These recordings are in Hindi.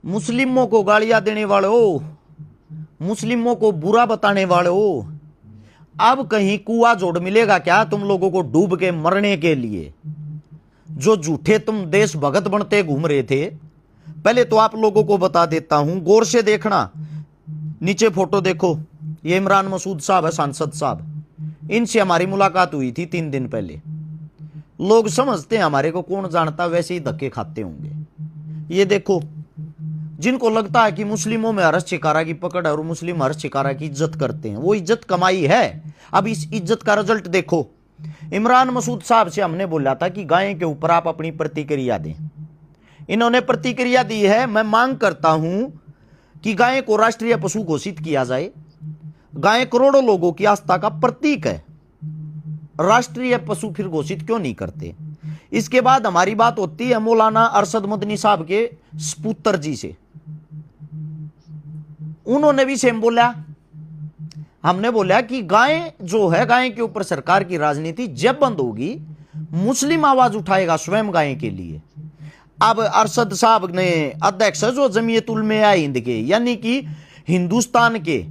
मुस्लिमों को गालियां देने वालों, मुस्लिमों को बुरा बताने वालों, अब कहीं कुआं जोड़ मिलेगा क्या तुम लोगों को डूब के मरने के लिए? जो झूठे तुम देशभक्त बनते घूम रहे थे। पहले तो आप लोगों को बता देता हूं, गौर से देखना, नीचे फोटो देखो, ये इमरान मसूद साहब है, सांसद साहब। इनसे हमारी मुलाकात हुई थी 3 दिन पहले। लोग समझते हैं हमारे को कौन जानता, वैसे ही धक्के खाते होंगे। ये देखो, जिनको लगता है कि मुस्लिमों में हर्ष चिकारा की पकड़ है और मुस्लिम हर्ष चिकारा की इज्जत करते हैं, वो इज्जत कमाई है। अब इस इज्जत का रिजल्ट देखो। इमरान मसूद साहब से हमने बोला था कि गाय के ऊपर आप अपनी प्रतिक्रिया दें। इन्होंने प्रतिक्रिया दी है। मैं मांग करता हूं कि गाय को राष्ट्रीय पशु घोषित किया जाए। गाय करोड़ों लोगों की आस्था का प्रतीक है, राष्ट्रीय पशु फिर घोषित क्यों नहीं करते? इसके बाद हमारी बात होती है मौलाना अरशद मदनी साहब के सपुत्र जी से। उन्होंने भी सेम बोला। हमने बोला कि गाय जो है, गाय के ऊपर सरकार की राजनीति जब बंद होगी, मुस्लिम आवाज उठाएगा स्वयं गाय के लिए। अब अरशद साहब ने, अध्यक्ष जो जमीयत उलमा हिंद के, यानी कि हिंदुस्तान के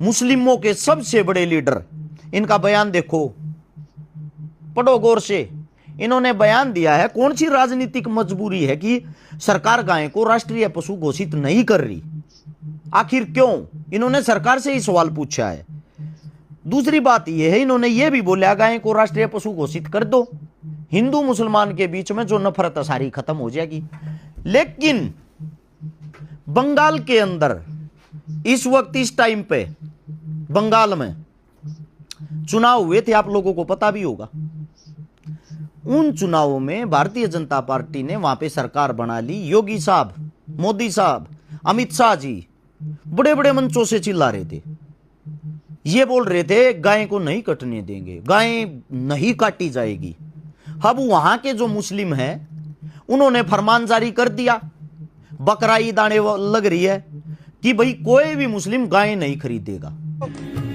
मुस्लिमों के सबसे बड़े लीडर, इनका बयान देखो, पढ़ो गौर से। इन्होंने बयान दिया है, कौन सी राजनीतिक मजबूरी है कि सरकार गाय को राष्ट्रीय पशु घोषित नहीं कर रही? आखिर क्यों? इन्होंने सरकार से ही सवाल पूछा है। दूसरी बात यह है, इन्होंने यह भी बोला गाय को राष्ट्रीय पशु घोषित कर दो, हिंदू मुसलमान के बीच में जो नफरत सारी खत्म हो जाएगी। लेकिन बंगाल के अंदर इस वक्त, इस टाइम पे बंगाल में चुनाव हुए थे, आप लोगों को पता भी होगा। उन चुनावों में भारतीय जनता पार्टी ने वहां पे सरकार बना ली। योगी साहब, मोदी साहब, अमित शाह जी बड़े बड़े मंचों से चिल्ला रहे थे, ये बोल रहे थे गाय को नहीं कटने देंगे, गाय नहीं काटी जाएगी। अब वहां के जो मुस्लिम हैं, उन्होंने फरमान जारी कर दिया, बकरा ईद आने लग रही है कि भाई कोई भी मुस्लिम गाय नहीं खरीदेगा।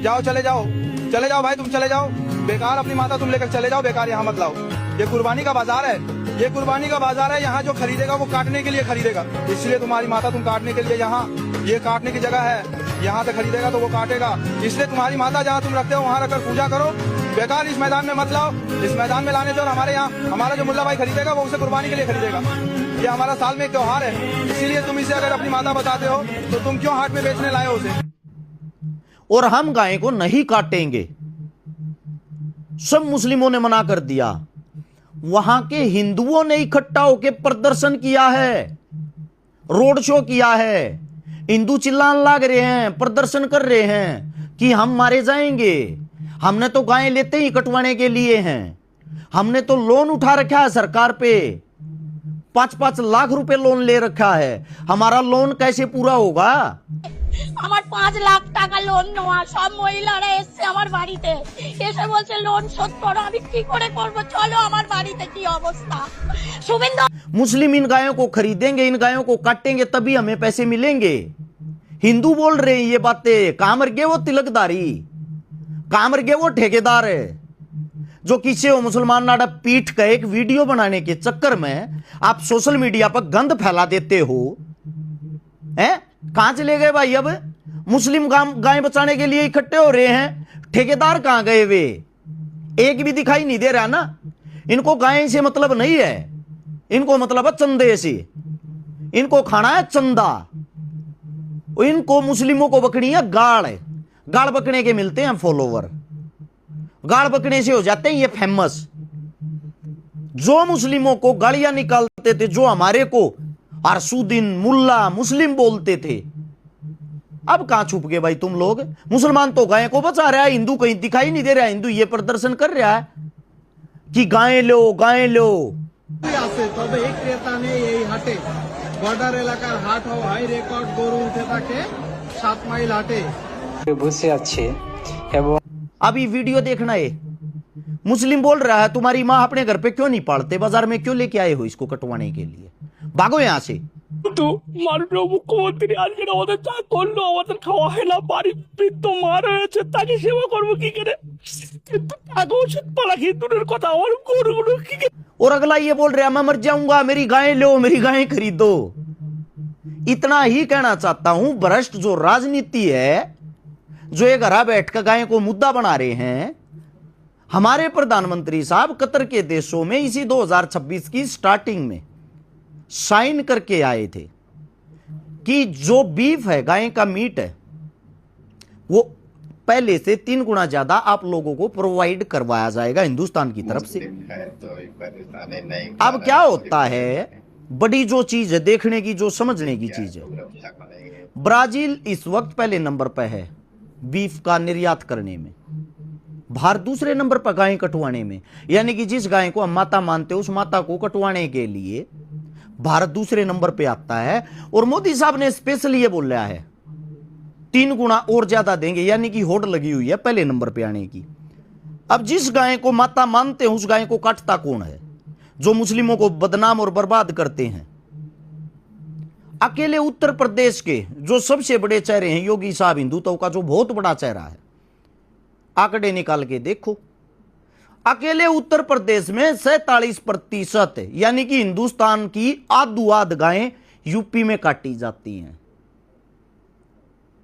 जाओ, चले जाओ भाई, तुम चले जाओ। बेकार अपनी माता तुम लेकर चले जाओ, बेकार यहाँ मत लाओ। ये कुर्बानी का बाजार है, ये कुर्बानी का बाजार है। यहाँ जो खरीदेगा वो काटने के लिए खरीदेगा, इसलिए तुम्हारी माता तुम काटने के लिए, यहाँ ये काटने की जगह है, यहाँ से खरीदेगा तो वो काटेगा। इसलिए तुम्हारी माता जहाँ तुम रखते हो वहाँ रखकर पूजा करो। बेकार इस मैदान में मत लाओ। इस मैदान में लाने से, और हमारे यहाँ हमारा जो मुल्ला भाई खरीदेगा वो उसे कुर्बानी के लिए खरीदेगा। ये हमारा साल में एक त्योहार है, इसीलिए तुम इसे अगर अपनी माता बताते हो तो तुम क्यों हाट में बेचने लाए हो उसे? और हम गाय को नहीं काटेंगे, सब मुस्लिमों ने मना कर दिया। वहां के हिंदुओं ने इकट्ठा होकर प्रदर्शन किया है, रोड शो किया है। हिंदू चिल्लाने लग रहे हैं, प्रदर्शन कर रहे हैं कि हम मारे जाएंगे। हमने तो गाय लेते ही कटवाने के लिए हैं। हमने तो लोन उठा रखा है सरकार पे, 5-5 लाख रुपए लोन ले रखा है। हमारा लोन कैसे पूरा होगा? আমার 5 লাখ টাকা লোন নেওয়া, সব মহিলারা এসে আমার বাড়িতে এসে বলছে লোন শোধ করো। আমি কি করে করব? চলো আমার বাড়িতে কি অবস্থা। শুভেন্দু मुस्लिम इन गायों को खरीदेंगे, इन गायों को काटेंगे, तभी हमें पैसे मिलेंगे। हिंदू बोल रहे हैं ये बातें। कहां मर गए वो तिलकदारी, कहां मर गए वो ठेकेदार है जो किसी को मुसलमान नाड़ा पीठ का एक वीडियो बनाने के चक्कर में आप सोशल मीडिया पर गंद फैला देते हो। हैं? कहां चले गए भाई? अब मुस्लिम गाय बचाने के लिए इकट्ठे हो रहे हैं, ठेकेदार कहां गए वे? एक भी दिखाई नहीं दे रहा ना। इनको गाय से मतलब नहीं है, इनको मतलब है चंदे से। इनको खाना है चंदा। इनको मुस्लिमों को बकनी है गाड़। गाड़ बकने के मिलते हैं फॉलोवर, गाड़ बकने से हो जाते हैं ये फेमस। जो मुस्लिमों को गालियां निकालते थे, जो हमारे को अरसुद्दीन मुल्ला मुस्लिम बोलते थे, अब कहां छुप गए भाई तुम लोग? मुसलमान तो गाय को बचा रहा है, हिंदू कहीं दिखाई नहीं दे रहा है। हिंदू ये प्रदर्शन कर रहा है कि गाय लो, गाय लो। তবে এই ক্রেতা নেই এই হাটে। বর্ডার এলাকার হাট ও হাই রেকর্ড গরু উঠে থাকে 7 মাইল হাটে বসে আছে এবং अभी वीडियो देखना है। मुस्लिम बोल रहा है तुम्हारी माँ अपने घर पे क्यों नहीं पालते, बाजार में क्यों लेके आए हो इसको कटवाने के लिए? भागो यहां से। তো মাননীয় মুখ্যমন্ত্রী আজকে আমাদের যা করলো, আমাদের খাওয়া হয় না, বাড়ি বৃদ্ধ মা রয়েছে, তাকে সেবা করবো কি করে? কিন্তু তাকে ওষুধ পালা কি দূরের কথা, আমার গরুগুলো কি। और अगला ये बोल रहा है मैं मर जाऊंगा, मेरी गाय लो, मेरी गाय खरीदो। इतना ही कहना चाहता हूं, भ्रष्ट जो राजनीति है, जो ये घरा बैठ कर गाय को मुद्दा बना रहे हैं, हमारे प्रधानमंत्री साहब कतर के देशों में इसी 2026 की स्टार्टिंग में साइन करके आए थे कि जो बीफ है, गाय का मीट है, वो पहले से 3 गुना ज्यादा आप लोगों को प्रोवाइड करवाया जाएगा हिंदुस्तान की तरफ से। अब क्या होता है, बड़ी जो चीज है देखने की, जो समझने की चीज है, ब्राजील इस वक्त पहले नंबर पर है बीफ का निर्यात करने में, भारत दूसरे नंबर पर गाय कटवाने में। यानी कि जिस गाय को हम माता मानते हैं, उस माता को कटवाने के लिए भारत दूसरे नंबर पे आता है। और मोदी साहब ने स्पेशल ये बोला है 3 गुना और ज्यादा देंगे, यानी कि होड़ लगी हुई है पहले नंबर पे आने की। अब जिस गाय को माता मानते हैं, उस गाय को काटता कौन है? जो मुस्लिमों को बदनाम और बर्बाद करते हैं। अकेले उत्तर प्रदेश के जो सबसे बड़े चेहरे हैं, योगी साहब हिंदुत्व का जो बहुत बड़ा चेहरा है, आंकड़े निकाल के देखो, अकेले उत्तर प्रदेश में 47% यानी कि हिंदुस्तान की आध गायें यूपी में काटी जाती हैं,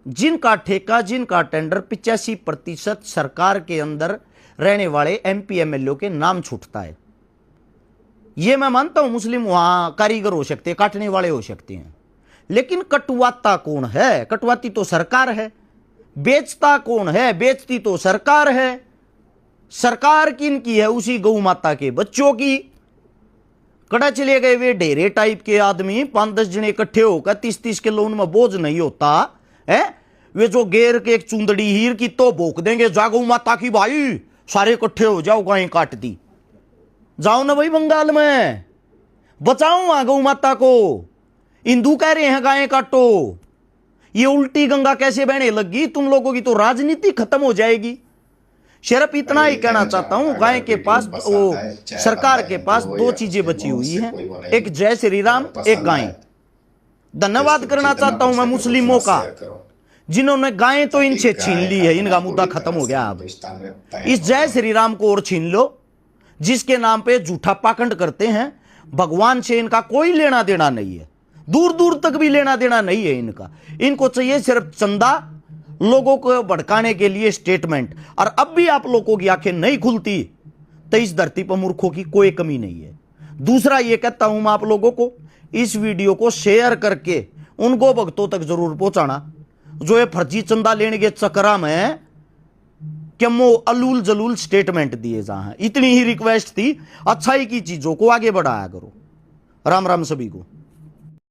जिनका ठेका, जिनका टेंडर 85% सरकार के अंदर रहने वाले एमपी एमएलए के नाम छूटता है। यह मैं मानता हूं मुस्लिम वहां कारीगर हो सकते हैं, काटने वाले हो सकते हैं, लेकिन कटवाता कौन है? कटवाती तो सरकार है। बेचता कौन है? बेचती तो सरकार है। सरकार किन की है? उसी गौ माता के बच्चों की। कड़ा चले गए वे ढेरे टाइप के आदमी, 5-10 जने इकट्ठे होकर 30-30 किलो उनमें बोझ नहीं होता है, वे जो गेर के एक चुंदड़ी हीर की तो भोंक देंगे, जा गौ माता की भाई, सारे इकट्ठे हो जाओ, गाय काट दी। जाओ ना भाई बंगाल में, बचाओ वहां गौ माता को। हिंदू कह रहे हैं गायें काटो, ये उल्टी गंगा कैसे बहने लगी? तुम लोगों की तो राजनीति खत्म हो जाएगी। सिर्फ इतना ही कहना चाहता हूं, गाय के पास, वो सरकार के पास 2 चीजें बची हुई हैं, एक जय श्री राम, एक गाय। धन्यवाद करना चाहता हूं मैं मुस्लिमों का, जिन्होंने गायें तो इनसे छीन ली है, इनका मुद्दा खत्म हो गया। अब इस जय श्री राम को और छीन लो, जिसके नाम पे झूठा पाखंड करते हैं। भगवान से इनका कोई लेना देना नहीं है, दूर दूर तक भी लेना देना नहीं है इनका। इनको चाहिए सिर्फ चंदा, लोगों को भड़काने के लिए स्टेटमेंट। और अब भी आप लोगों की आंखें नहीं खुलती तो इस धरती पर मूर्खों की कोई कमी नहीं है। दूसरा ये कहता हूं मैं आप लोगों को, इस वीडियो को शेयर करके उनको भक्तों तक जरूर पहुंचाना, जो ये फर्जी चंदा लेने के चक्कर में क्यों अलूल जलूल स्टेटमेंट दिए जा हैं। इतनी ही रिक्वेस्ट थी, अच्छाई की चीजों को आगे बढ़ाया करो। राम राम सभी को।